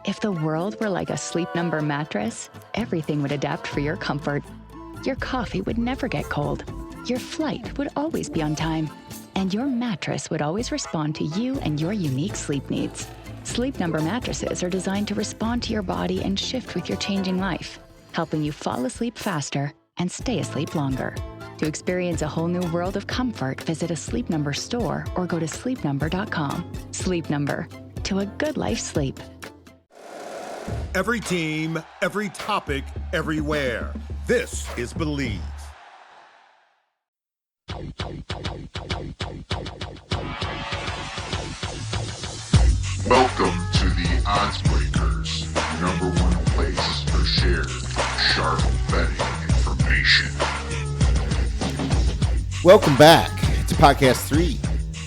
If the world were like a Sleep Number mattress, everything would adapt for your comfort. Your coffee would never get cold. Your flight would always be on time. And your mattress would always respond to you and your unique sleep needs. Sleep Number mattresses are designed to respond to your body and shift with your changing life, helping you fall asleep faster and stay asleep longer. To experience a whole new world of comfort, visit a Sleep Number store or go to sleepnumber.com. Sleep Number. To a good life sleep. Every team, every topic, everywhere. This is Believe. Welcome to the Odds Breakers, number one place for shared, sharp betting information. Welcome back to podcast 3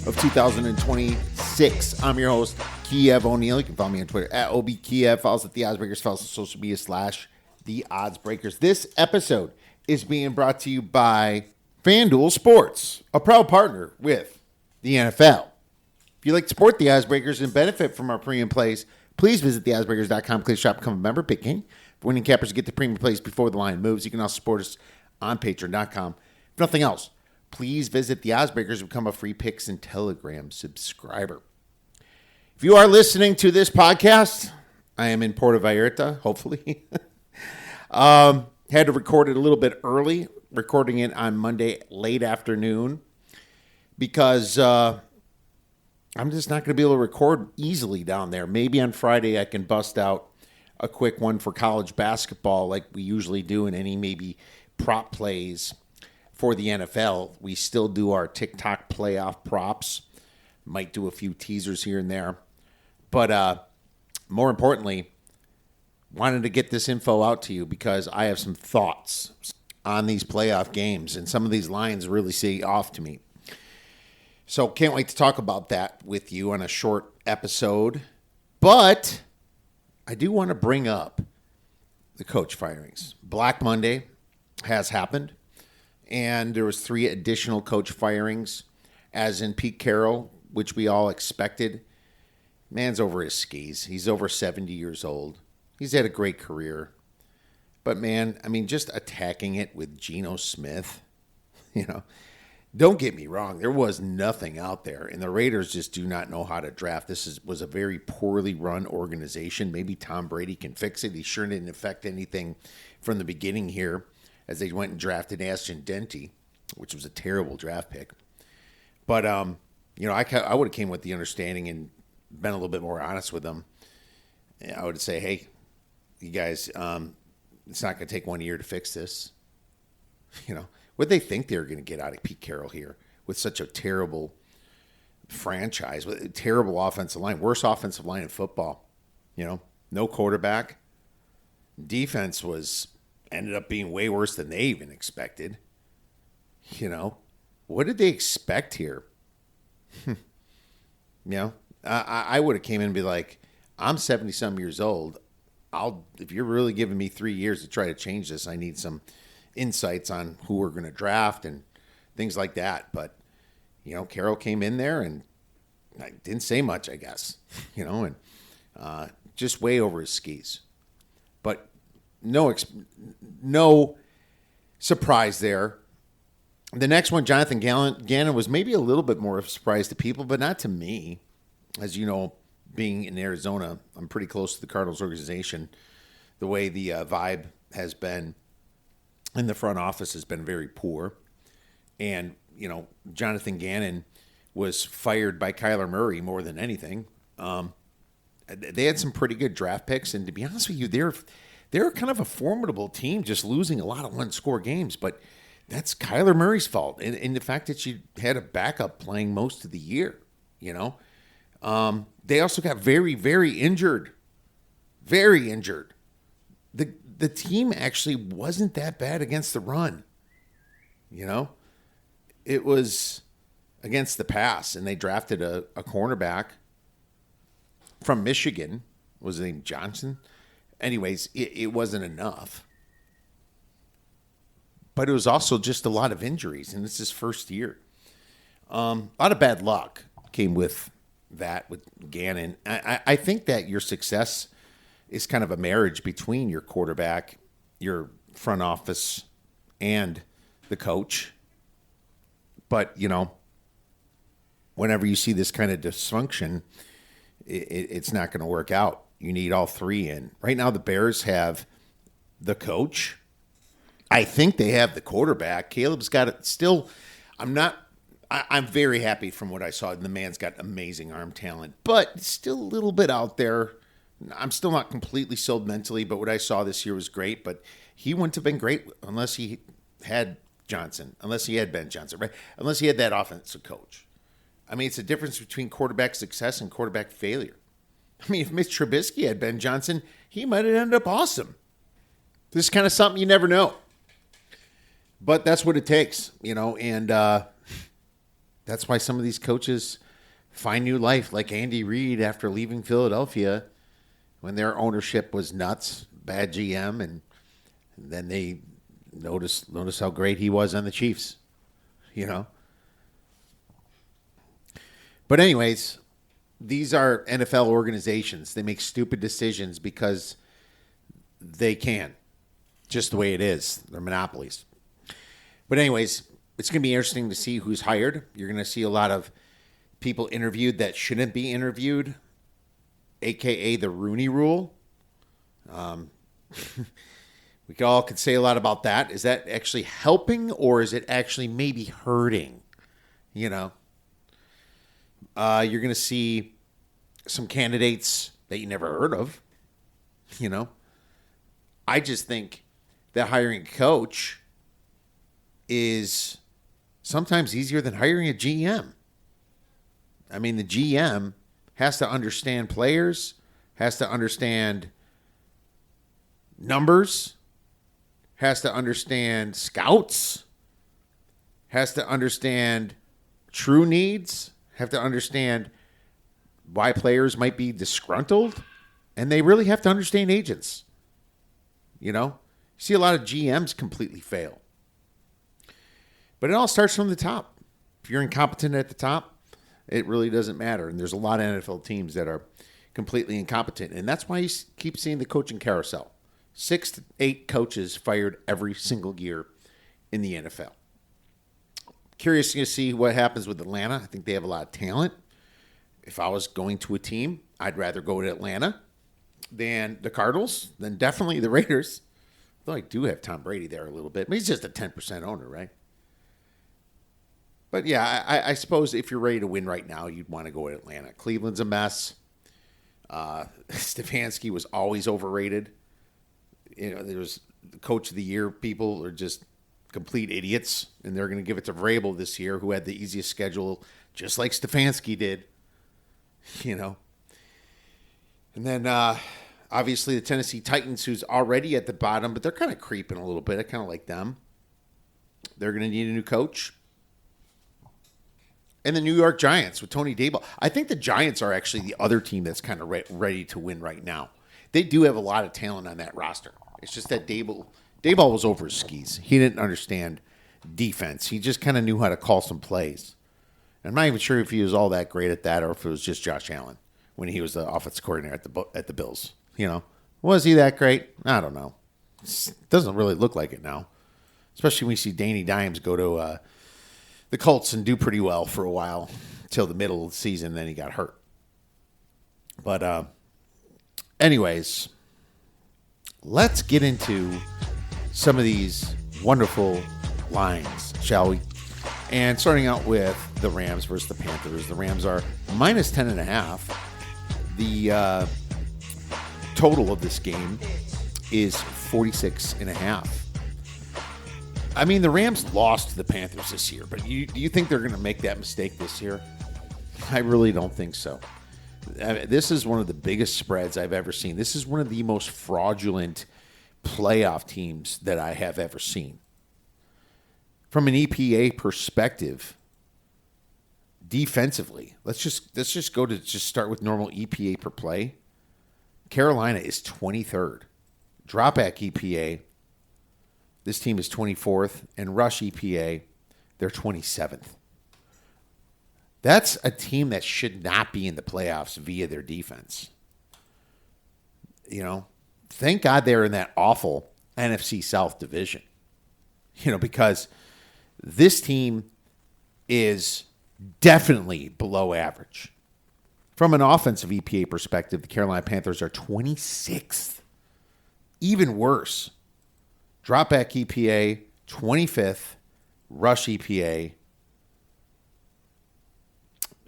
of 2026. I'm your host, Kiev O'Neil. You can follow me on Twitter at OBKiev. Follow us at The Odds Breakers. Follow us on social media / The Odds Breakers. This episode is being brought to you by FanDuel Sports, a proud partner with the NFL. If you like to support the Odds Breakers and benefit from our premium plays, please visit theoddsbreakers.com, click shop, become a member, pick game. For winning cappers, get the premium plays before the line moves. You can also support us on patreon.com. If nothing else, please visit the Odds Breakers and become a free Picks and Telegram subscriber. If you are listening to this podcast, I am in Puerto Vallerta, hopefully. Had to record it a little bit early, recording it on Monday late afternoon, because I'm just not going to be able to record easily down there. Maybe on Friday I can bust out a quick one for college basketball like we usually do, and any maybe prop plays for the NFL. We still do our TikTok playoff props. Might do a few teasers here and there. But more importantly, wanted to get this info out to you because I have some thoughts on these playoff games, and some of these lines really say off to me. So can't wait to talk about that with you on a short episode. But I do want to bring up the coach firings. Black Monday has happened, and there was 3 additional coach firings, as in Pete Carroll, which we all expected. Man's over his skis. He's over 70 years old. He's had a great career. But, man, I mean, just attacking it with Geno Smith, don't get me wrong. There was nothing out there, and the Raiders just do not know how to draft. Was a very poorly run organization. Maybe Tom Brady can fix it. He sure didn't affect anything from the beginning here as they went and drafted Ashton Denty, which was a terrible draft pick. But, I would have came with the understanding and been a little bit more honest with them. I would say, hey, you guys, it's not going to take 1 year to fix this. What they think they're going to get out of Pete Carroll here with such a terrible franchise, with a terrible offensive line, worst offensive line in football, no quarterback. Defense ended up being way worse than they even expected. What did they expect here? I would have came in and be like, I'm 70-some years old. If you're really giving me 3 years to try to change this, I need some insights on who we're going to draft and things like that. But, Carroll came in there and didn't say much, I guess, and just way over his skis. But no surprise there. The next one, Jonathan Gannon, was maybe a little bit more of a surprise to people, but not to me. As you know, being in Arizona, I'm pretty close to the Cardinals organization. The way the vibe has been in the front office has been very poor. And, Jonathan Gannon was fired by Kyler Murray more than anything. They had some pretty good draft picks, and to be honest with you, they're kind of a formidable team, just losing a lot of one-score games. But that's Kyler Murray's fault, and the fact that you had a backup playing most of the year, They also got very, very injured. Very injured. The team actually wasn't that bad against the run. It was against the pass, and they drafted a cornerback from Michigan. Was his name Johnson? Anyways, it wasn't enough. But it was also just a lot of injuries, and it's his first year. A lot of bad luck came with that, with Gannon. I think that your success is kind of a marriage between your quarterback, your front office, and the coach. But, whenever you see this kind of dysfunction, it's not going to work out. You need all three in. Right now, the Bears have the coach. I think they have the quarterback. Caleb's got it still. I'm very happy from what I saw. The man's got amazing arm talent, but still a little bit out there. I'm still not completely sold mentally, but what I saw this year was great. But he wouldn't have been great unless he had Johnson, unless he had Ben Johnson, right? Unless he had that offensive coach. I mean, it's a difference between quarterback success and quarterback failure. I mean, if Mitch Trubisky had Ben Johnson, he might have ended up awesome. This is kind of something you never know. But that's what it takes, and that's why some of these coaches find new life, like Andy Reid after leaving Philadelphia when their ownership was nuts, bad GM, and then they notice how great he was on the Chiefs, But anyways, these are NFL organizations. They make stupid decisions because they can, just the way it is. They're monopolies. But anyways, it's going to be interesting to see who's hired. You're going to see a lot of people interviewed that shouldn't be interviewed, a.k.a. the Rooney Rule. We could say a lot about that. Is that actually helping or is it actually maybe hurting? You're going to see some candidates that you never heard of. I just think that hiring a coach is sometimes easier than hiring a GM. I mean, the GM has to understand players, has to understand numbers, has to understand scouts, has to understand true needs, have to understand why players might be disgruntled, and they really have to understand agents. You see a lot of GMs completely fail. But it all starts from the top. If you're incompetent at the top, it really doesn't matter. And there's a lot of NFL teams that are completely incompetent. And that's why you keep seeing the coaching carousel. 6 to 8 coaches fired every single year in the NFL. Curious to see what happens with Atlanta. I think they have a lot of talent. If I was going to a team, I'd rather go to Atlanta than the Cardinals, than definitely the Raiders. Though I do have Tom Brady there a little bit. But he's just a 10% owner, right? But yeah, I suppose if you're ready to win right now, you'd want to go to Atlanta. Cleveland's a mess. Stefanski was always overrated. There's the coach of the year people are just complete idiots, and they're going to give it to Vrabel this year, who had the easiest schedule, just like Stefanski did. And then obviously the Tennessee Titans, who's already at the bottom, but they're kind of creeping a little bit. I kind of like them. They're going to need a new coach. And the New York Giants with Tony Daboll. I think the Giants are actually the other team that's kind of ready to win right now. They do have a lot of talent on that roster. It's just that Daboll was over his skis. He didn't understand defense. He just kind of knew how to call some plays. I'm not even sure if he was all that great at that or if it was just Josh Allen when he was the offensive coordinator at the Bills. Was he that great? I don't know. It doesn't really look like it now, especially when you see Danny Dimes go to the Colts and do pretty well for a while till the middle of the season. Then he got hurt. But anyways, let's get into some of these wonderful lines, shall we? And starting out with the Rams versus the Panthers. The Rams are minus 10.5. The total of this game is 46.5. I mean, the Rams lost to the Panthers this year, but do you think they're going to make that mistake this year? I really don't think so. This is one of the biggest spreads I've ever seen. This is one of the most fraudulent playoff teams that I have ever seen. From an EPA perspective, defensively, let's just go to just start with normal EPA per play. Carolina is 23rd. Dropback EPA, this team is 24th, and rush EPA, they're 27th. That's a team that should not be in the playoffs via their defense. thank God they're in that awful NFC South division. Because this team is definitely below average. From an offensive EPA perspective, the Carolina Panthers are 26th. Even worse. Dropback EPA, 25th. Rush EPA,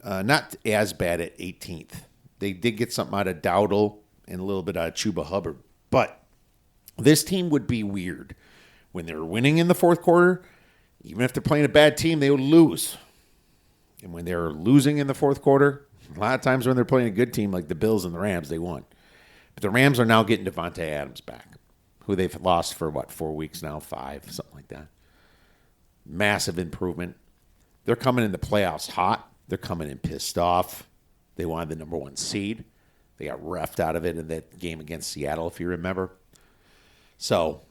not as bad at 18th. They did get something out of Dowdle and a little bit out of Chuba Hubbard. But this team would be weird. When they're winning in the fourth quarter, even if they're playing a bad team, they would lose. And when they're losing in the fourth quarter, a lot of times when they're playing a good team like the Bills and the Rams, they won. But the Rams are now getting Devontae Adams back, who they've lost for, 4 weeks now? 5, something like that. Massive improvement. They're coming in the playoffs hot. They're coming in pissed off. They wanted the number 1 seed. They got reffed out of it in that game against Seattle, if you remember. So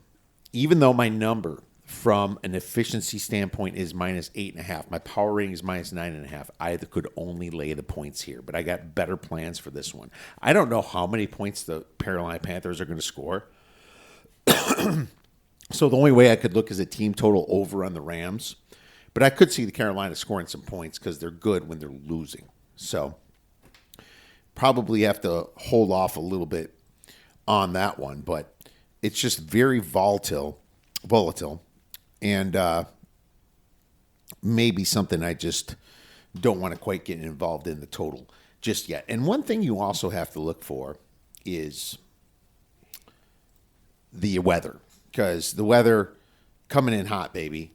even though my number from an efficiency standpoint is -8.5, my power rating is -9.5, I could only lay the points here. But I got better plans for this one. I don't know how many points the Carolina Panthers are going to score. So the only way I could look is a team total over on the Rams. But I could see the Carolina scoring some points because they're good when they're losing. So probably have to hold off a little bit on that one. But it's just very volatile. And maybe something I just don't want to quite get involved in the total just yet. And one thing you also have to look for is the weather. Because the weather coming in hot, baby.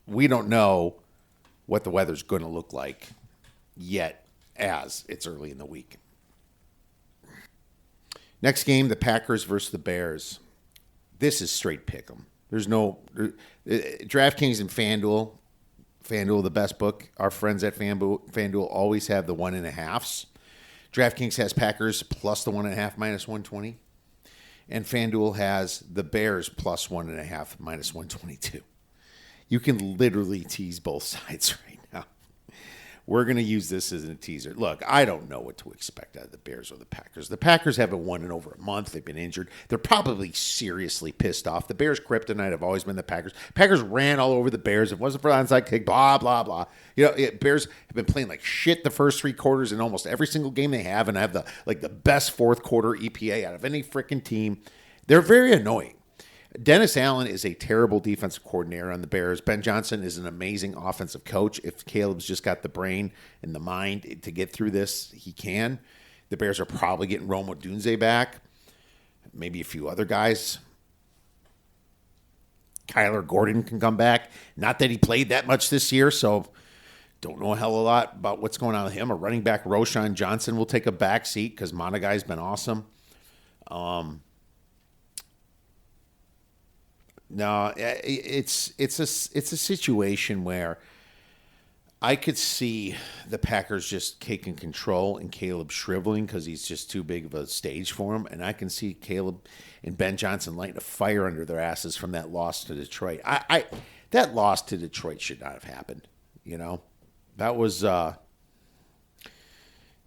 We don't know what the weather's going to look like yet as it's early in the week. Next game, the Packers versus the Bears. This is straight pick'em. There's no DraftKings and FanDuel. FanDuel, the best book. Our friends at FanDuel always have the 1.5s. DraftKings has Packers plus the 1.5 -120. And FanDuel has the Bears plus 1.5 -122. You can literally tease both sides right now. We're going to use this as a teaser. Look, I don't know what to expect out of the Bears or the Packers. The Packers haven't won in over a month. They've been injured. They're probably seriously pissed off. The Bears' kryptonite have always been the Packers. Packers ran all over the Bears. If it wasn't for the onside kick, blah, blah, blah. Bears have been playing like shit the first 3 quarters in almost every single game they have, and have the best fourth quarter EPA out of any freaking team. They're very annoying. Dennis Allen is a terrible defensive coordinator on the Bears. Ben Johnson is an amazing offensive coach. If Caleb's just got the brain and the mind to get through this, he can. The Bears are probably getting Rome Odunze back. Maybe a few other guys. Kyler Gordon can come back. Not that he played that much this year, so don't know a hell of a lot about what's going on with him. A running back, Roshan Johnson, will take a back seat because Monaguy's been awesome. No, it's a situation where I could see the Packers just taking control and Caleb shriveling because he's just too big of a stage for him. And I can see Caleb and Ben Johnson lighting a fire under their asses from that loss to Detroit. That loss to Detroit should not have happened. That was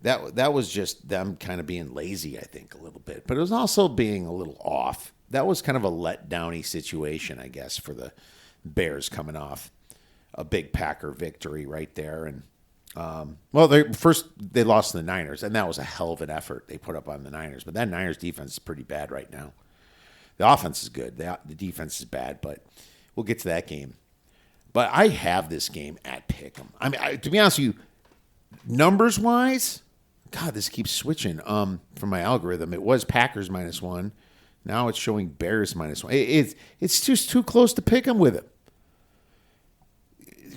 that was just them kind of being lazy, I think, a little bit. But it was also being a little off. That was kind of a let-downy situation, I guess, for the Bears coming off a big Packer victory right there. And they lost to the Niners, and that was a hell of an effort they put up on the Niners. But that Niners defense is pretty bad right now. The offense is good. The defense is bad, but we'll get to that game. But I have this game at pick'em. I mean, to be honest with you, numbers-wise, God, this keeps switching from my algorithm. It was Packers -1. Now it's showing Bears -1. It's just too close to pick them with it.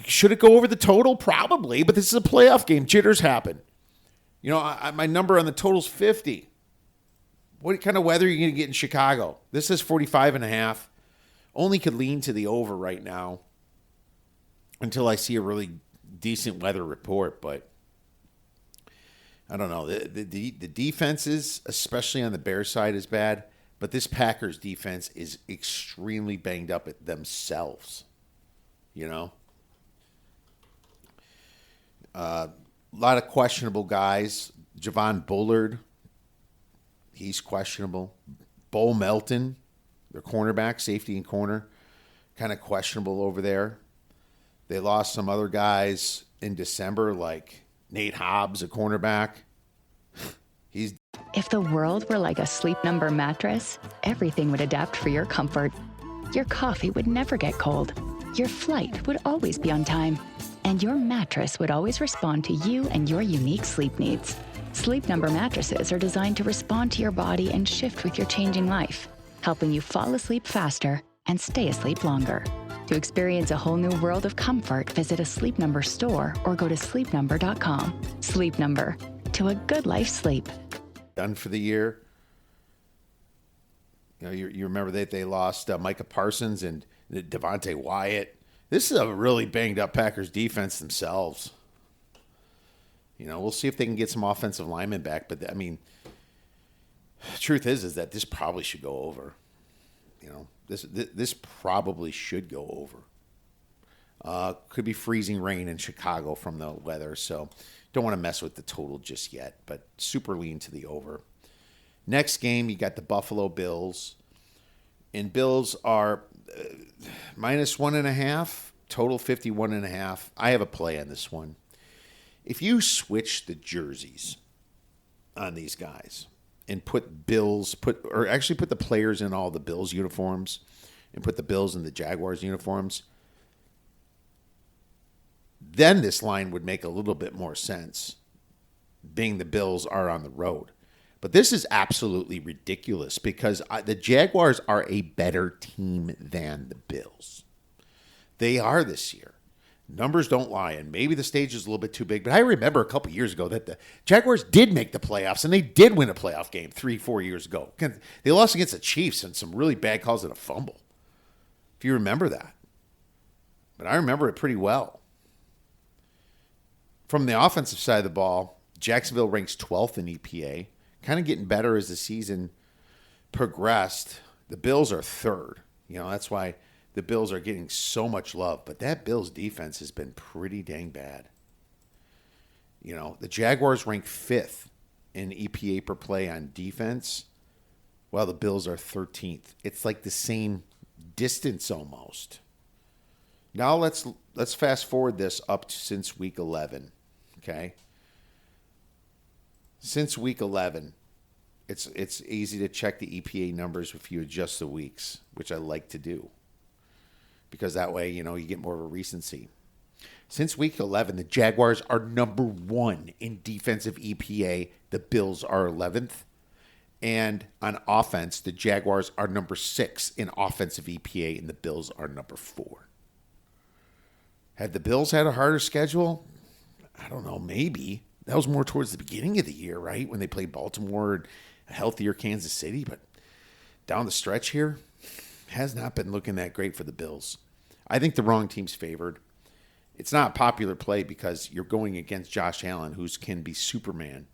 Should it go over the total? Probably, but this is a playoff game. Jitters happen. My number on the total is 50. What kind of weather are you going to get in Chicago? This is 45.5. Only could lean to the over right now until I see a really decent weather report, but I don't know. The defenses, especially on the Bears side, is bad. But this Packers defense is extremely banged up at themselves. A lot of questionable guys. Javon Bullard He's questionable. Bo Melton, their cornerback, safety and corner, kind of questionable over there. They lost some other guys in December, like Nate Hobbs, a cornerback. If the world were like a Sleep Number mattress, everything would adapt for your comfort. Your coffee would never get cold. Your flight would always be on time. And your mattress would always respond to you and your unique sleep needs. Sleep Number mattresses are designed to respond to your body and shift with your changing life, helping you fall asleep faster and stay asleep longer. To experience a whole new world of comfort, visit a Sleep Number store or go to sleepnumber.com. Sleep Number, to a good life sleep. Done for the year. You know, you remember that they lost Micah Parsons and Devontae Wyatt. This is a really banged up Packers defense themselves. You know, we'll see if they can get some offensive linemen back. But, I mean, the truth is that this probably should go over. You know, this probably should go over. Could be freezing rain in Chicago from the weather, so don't want to mess with the total just yet, but super lean to the over. Next game, you got the Buffalo Bills. And Bills are minus 1.5, total 51.5. I have a play on this one. If you switch the jerseys on these guys and put the players in all the Bills uniforms and put the Bills in the Jaguars uniforms, then this line would make a little bit more sense, being the Bills are on the road. But this is absolutely ridiculous because the Jaguars are a better team than the Bills. They are this year. Numbers don't lie, and maybe the stage is a little bit too big, but I remember a couple years ago that the Jaguars did make the playoffs, and they did win a playoff game 3-4 years ago. They lost against the Chiefs and some really bad calls and a fumble, if you remember that. But I remember it pretty well. From the offensive side of the ball, Jacksonville ranks 12th in EPA, kind of getting better as the season progressed. The Bills are third. You know, that's why the Bills are getting so much love. But that Bills defense has been pretty dang bad. You know, the Jaguars rank 5th in EPA per play on defense, while the Bills are 13th. It's like the same distance almost. Now let's fast forward this up to since week 11. Okay. Since week 11, it's easy to check the EPA numbers if you adjust the weeks, which I like to do. Because that way, you know, you get more of a recency. Since week 11, the Jaguars are number 1 in defensive EPA. The Bills are 11th. And on offense, the Jaguars are number 6 in offensive EPA, and the Bills are number 4. Had the Bills had a harder schedule? I don't know, maybe. That was more towards the beginning of the year, right? When they played Baltimore and a healthier Kansas City. But down the stretch here, has not been looking that great for the Bills. I think the wrong team's favored. It's not a popular play because you're going against Josh Allen, who can be Superman.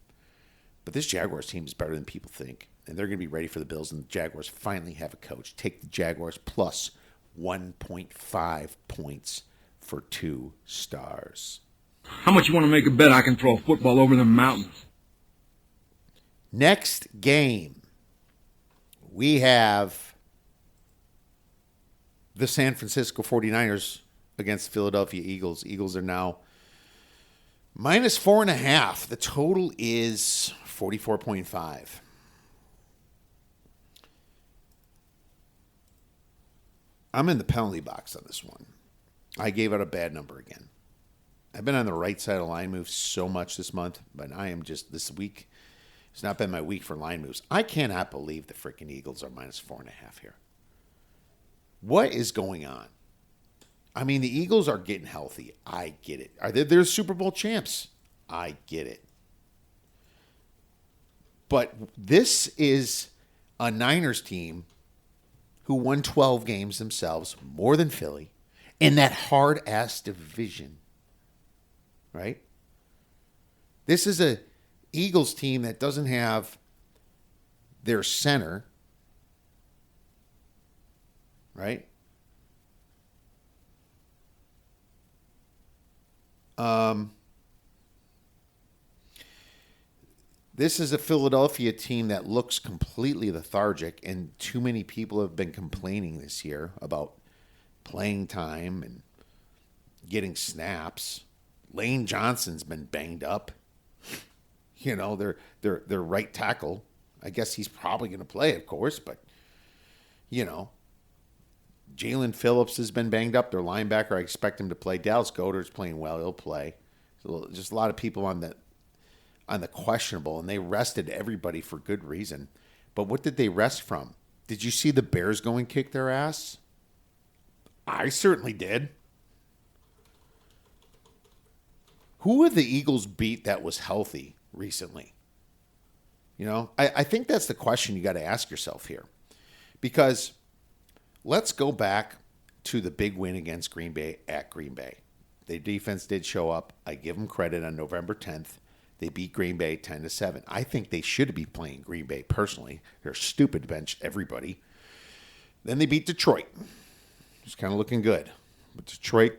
But this Jaguars team is better than people think. And they're going to be ready for the Bills, and the Jaguars finally have a coach. Take the Jaguars plus 1.5 points for 2 stars. How much you want to make a bet I can throw a football over the mountains? Next game, we have the San Francisco 49ers against the Philadelphia Eagles. Eagles are now minus 4.5. The total is 44.5. I'm in the penalty box on this one. I gave out a bad number again. I've been on the right side of line moves so much this month, but I am just, this week, it's not been my week for line moves. I cannot believe the freaking Eagles are minus 4.5 here. What is going on? I mean, the Eagles are getting healthy. I get it. They're Super Bowl champs. I get it. But this is a Niners team who won 12 games themselves, more than Philly, in that hard-ass division. Right? This is a Eagles team that doesn't have their center. Right? This is a Philadelphia team that looks completely lethargic, and too many people have been complaining this year about playing time and getting snaps. Lane Johnson's been banged up. You know, their right tackle. I guess he's probably going to play, of course, but, you know, Jalen Phillips has been banged up. Their linebacker, I expect him to play. Dallas Goedert's playing well. He'll play. So just a lot of people on the questionable, and they rested everybody for good reason. But what did they rest from? Did you see the Bears go and kick their ass? I certainly did. Who have the Eagles beat that was healthy recently? You know, I think that's the question you got to ask yourself here. Because let's go back to the big win against Green Bay at Green Bay. Their defense did show up. I give them credit on November 10th. They beat Green Bay 10-7. I think they should be playing Green Bay personally. They're stupid bench everybody. Then they beat Detroit. It's kind of looking good. But Detroit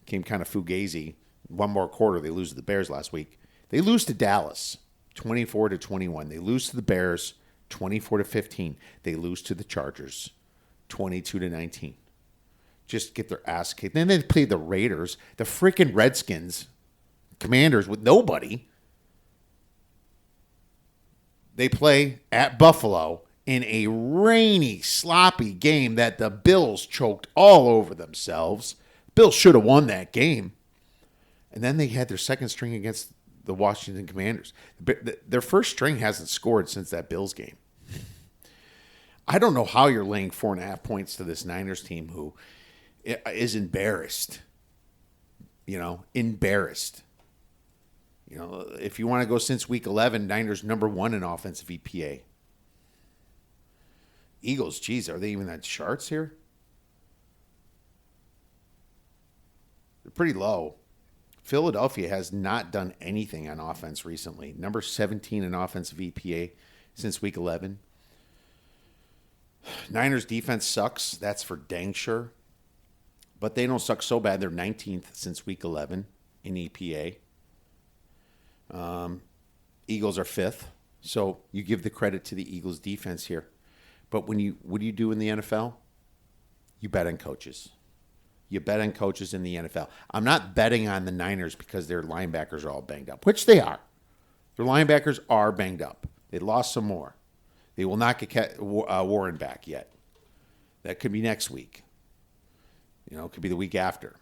came kind of fugazi. One more quarter, they lose to the Bears last week. They lose to Dallas 24-21. They lose to the Bears 24-15. They lose to the Chargers 22-19. Just get their ass kicked. Then they play the Raiders, the freaking Redskins, Commanders with nobody. They play at Buffalo in a rainy, sloppy game that the Bills choked all over themselves. Bills should have won that game. And then they had their second string against the Washington Commanders. Their first string hasn't scored since that Bills game. I don't know how you're laying 4.5 points to this Niners team who is embarrassed. You know, embarrassed. You know, if you want to go since week 11, Niners number 1 in offensive EPA. Eagles, geez, are they even on charts here? They're pretty low. Philadelphia has not done anything on offense recently. Number 17 in offensive EPA since week 11. Niners defense sucks. That's for dang sure. But they don't suck so bad. They're 19th since week 11 in EPA. Eagles are 5th. So you give the credit to the Eagles defense here. But what do you do in the NFL? You bet on coaches. You bet on coaches in the NFL. I'm not betting on the Niners because their linebackers are all banged up, which they are. Their linebackers are banged up. They lost some more. They will not get Warren back yet. That could be next week. You know, it could be the week after.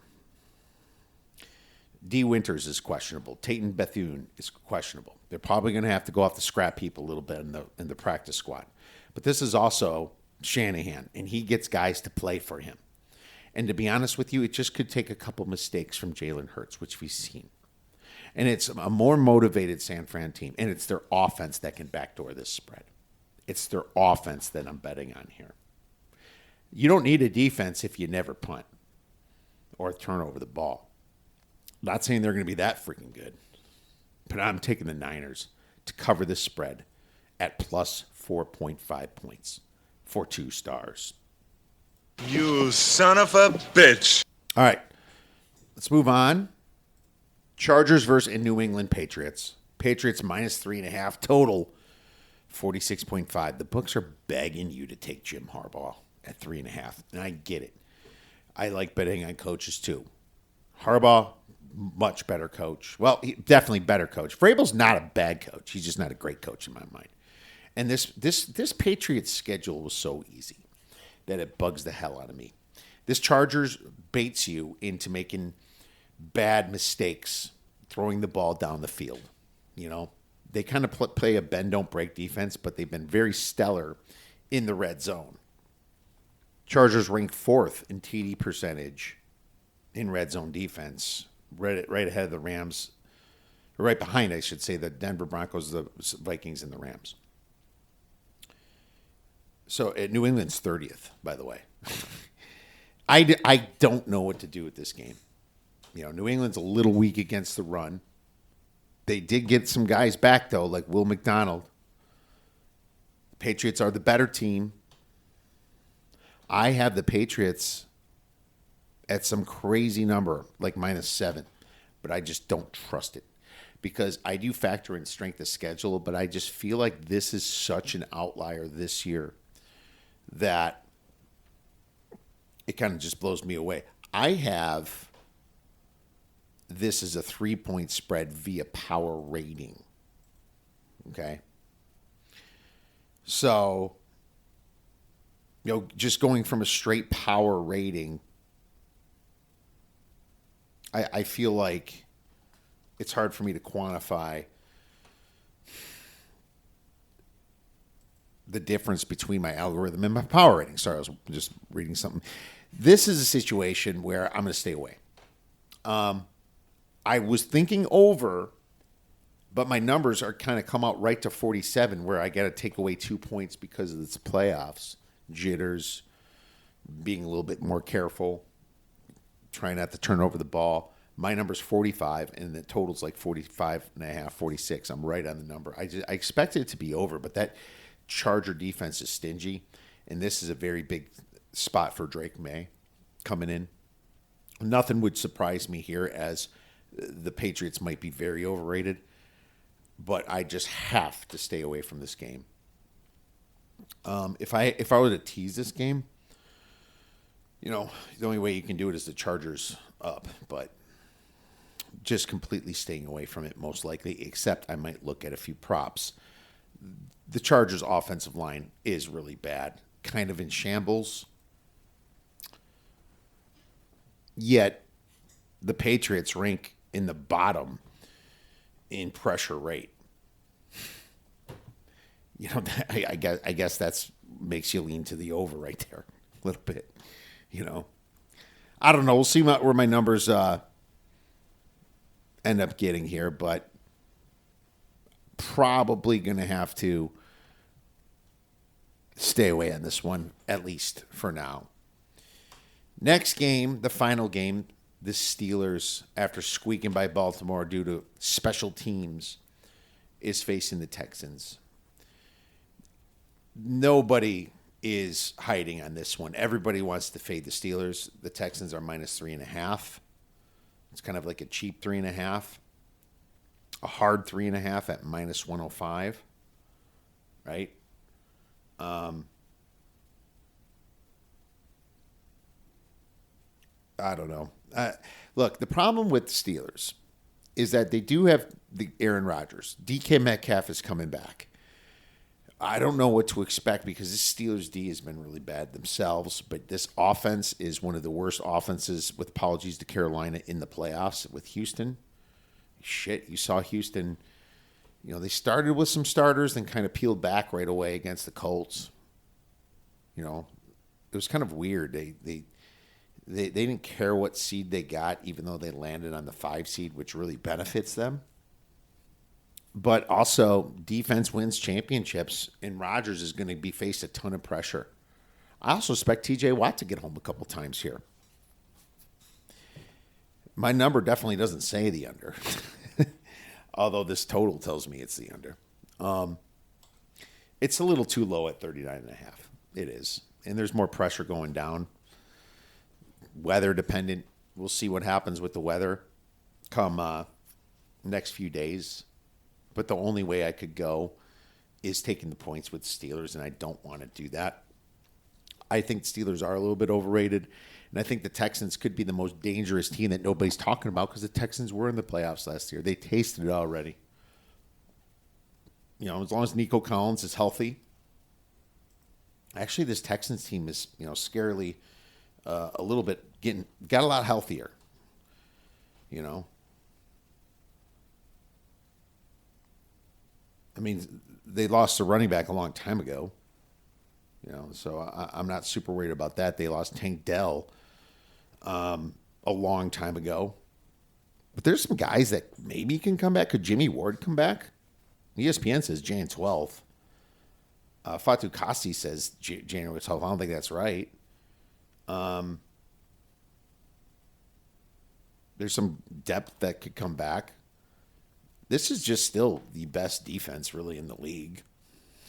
D. Winters is questionable. Tatum Bethune is questionable. They're probably going to have to go off the scrap heap a little bit in the practice squad. But this is also Shanahan, and he gets guys to play for him. And to be honest with you, it just could take a couple mistakes from Jalen Hurts, which we've seen. And it's a more motivated San Fran team, and it's their offense that can backdoor this spread. It's their offense that I'm betting on here. You don't need a defense if you never punt or turn over the ball. Not saying they're going to be that freaking good, but I'm taking the Niners to cover this spread at plus 4.5 points for 2 stars. You son of a bitch. All right, let's move on. Chargers versus New England Patriots. Patriots minus 3.5 total, 46.5. The books are begging you to take Jim Harbaugh at 3.5, and I get it. I like betting on coaches too. Harbaugh, much better coach. Well, definitely better coach. Vrabel's not a bad coach. He's just not a great coach in my mind. And this Patriots schedule was so easy that it bugs the hell out of me. This Chargers baits you into making bad mistakes, throwing the ball down the field. You know, they kind of play a bend, don't break defense, but they've been very stellar in the red zone. Chargers rank 4th in TD percentage in red zone defense, right ahead of the Rams, or right behind, I should say, the Denver Broncos, the Vikings, and the Rams. So New England's 30th, by the way. I don't know what to do with this game. You know, New England's a little weak against the run. They did get some guys back, though, like Will McDonald. Patriots are the better team. I have the Patriots at some crazy number, like -7, but I just don't trust it. because I do factor in strength of schedule, but I just feel like this is such an outlier this year that it kind of just blows me away. I have this as a 3-point spread via power rating. Okay. So, just going from a straight power rating, I feel like it's hard for me to quantify the difference between my algorithm and my power rating. Sorry, I was just reading something. This is a situation where I'm going to stay away. I was thinking over, but my numbers are kind of come out right to 47, where I got to take away 2 points because of its playoffs, jitters, being a little bit more careful, trying not to turn over the ball. My number's 45, and the total's like 45 and a half, 46. I'm right on the number. I expected it to be over, but that Charger defense is stingy, and this is a very big spot for Drake May coming in. Nothing would surprise me here, as the Patriots might be very overrated, but I just have to stay away from this game. If I were to tease this game, the only way you can do it is the Chargers up, but just completely staying away from it most likely, except I might look at a few props. The Chargers' offensive line is really bad, kind of in shambles. Yet the Patriots rank in the bottom in pressure rate. I guess that's makes you lean to the over right there a little bit. I don't know. We'll see where my numbers end up getting here, but probably going to have to stay away on this one, at least for now. Next game, the final game, the Steelers, after squeaking by Baltimore due to special teams, is facing the Texans. Nobody is hiding on this one. Everybody wants to fade the Steelers. The Texans are -3.5. It's kind of like a cheap 3.5. A hard 3.5 at -105. Right? I don't know. Look, the problem with the Steelers is that they do have the Aaron Rodgers. DK Metcalf is coming back. I don't know what to expect because this Steelers D has been really bad themselves, but this offense is one of the worst offenses, with apologies to Carolina, in the playoffs with Houston. Shit, you saw Houston, they started with some starters, then kind of peeled back right away against the Colts. It was kind of weird. They didn't care what seed they got, even though they landed on the 5 seed, which really benefits them. But also, defense wins championships, and Rodgers is going to be faced a ton of pressure. I also expect TJ Watt to get home a couple times here. My number definitely doesn't say the under, although this total tells me it's the under. It's a little too low at 39.5. It is. And there's more pressure going down. Weather dependent. We'll see what happens with the weather come next few days. But the only way I could go is taking the points with the Steelers, and I don't want to do that. I think the Steelers are a little bit overrated, and I think the Texans could be the most dangerous team that nobody's talking about because the Texans were in the playoffs last year. They tasted it already. As long as Nico Collins is healthy. Actually, this Texans team is, scarily a little bit got a lot healthier. I mean, they lost a running back a long time ago, so I'm not super worried about that. They lost Tank Dell a long time ago. But there's some guys that maybe can come back. Could Jimmy Ward come back? ESPN says Jan 12th. Fatou Kasi says January 12th. I don't think that's right. There's some depth that could come back. This is just still the best defense really in the league.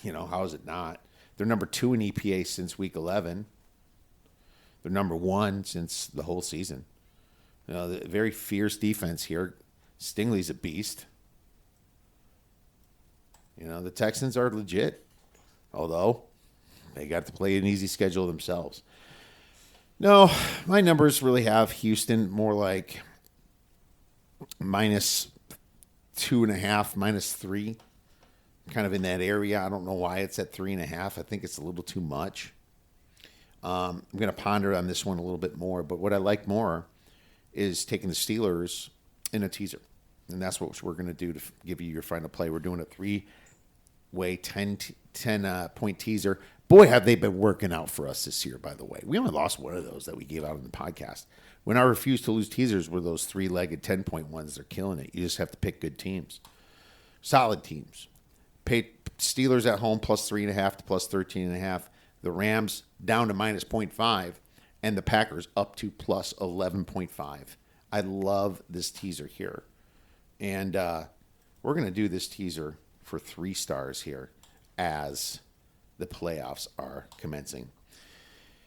How is it not? They're number 2 in EPA since week 11. They're number 1 since the whole season. The very fierce defense here. Stingley's a beast. You know, the Texans are legit, although they got to play an easy schedule themselves. No, my numbers really have Houston more like -2.5, -3, kind of in that area. I don't know why it's at 3.5. I think it's a little too much. I'm going to ponder on this one a little bit more, but what I like more is taking the Steelers in a teaser. And that's what we're going to do to give you your final play. We're doing a 3-way 10-point teaser. Boy, have they been working out for us this year, by the way. We only lost one of those that we gave out on the podcast. When I refuse to lose teasers were those 3-legged 10-point ones. They're killing it. You just have to pick good teams. Solid teams. Pay Steelers at home +3.5 to +13.5. The Rams down to -0.5. And the Packers up to +11.5. I love this teaser here. And we're going to do this teaser for 3 stars here as the playoffs are commencing.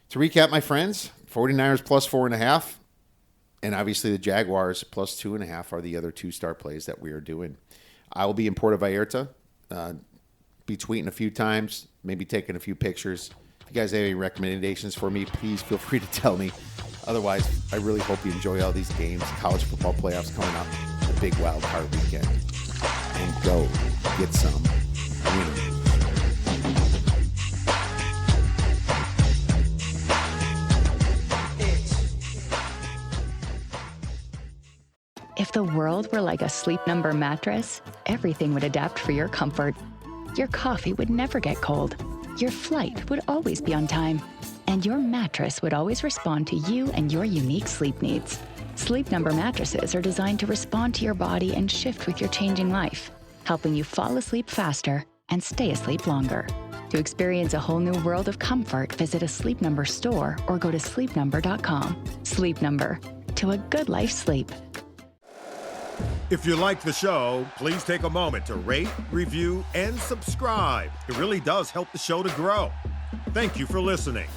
To recap, my friends, 49ers +4.5, and obviously the Jaguars +2.5 are the other 2-star plays that we are doing. I will be in Puerto Vallerta, be tweeting a few times, maybe taking a few pictures. If you guys have any recommendations for me, please feel free to tell me. Otherwise, I really hope you enjoy all these games. College football playoffs coming up, the big Wildcard weekend. And go get some winners. If the world were like a Sleep Number mattress, everything would adapt for your comfort. Your coffee would never get cold. Your flight would always be on time. And your mattress would always respond to you and your unique sleep needs. Sleep Number mattresses are designed to respond to your body and shift with your changing life, helping you fall asleep faster and stay asleep longer. To experience a whole new world of comfort, visit a Sleep Number store or go to sleepnumber.com. Sleep Number, to a good life sleep. If you like the show, please take a moment to rate, review, and subscribe. It really does help the show to grow. Thank you for listening.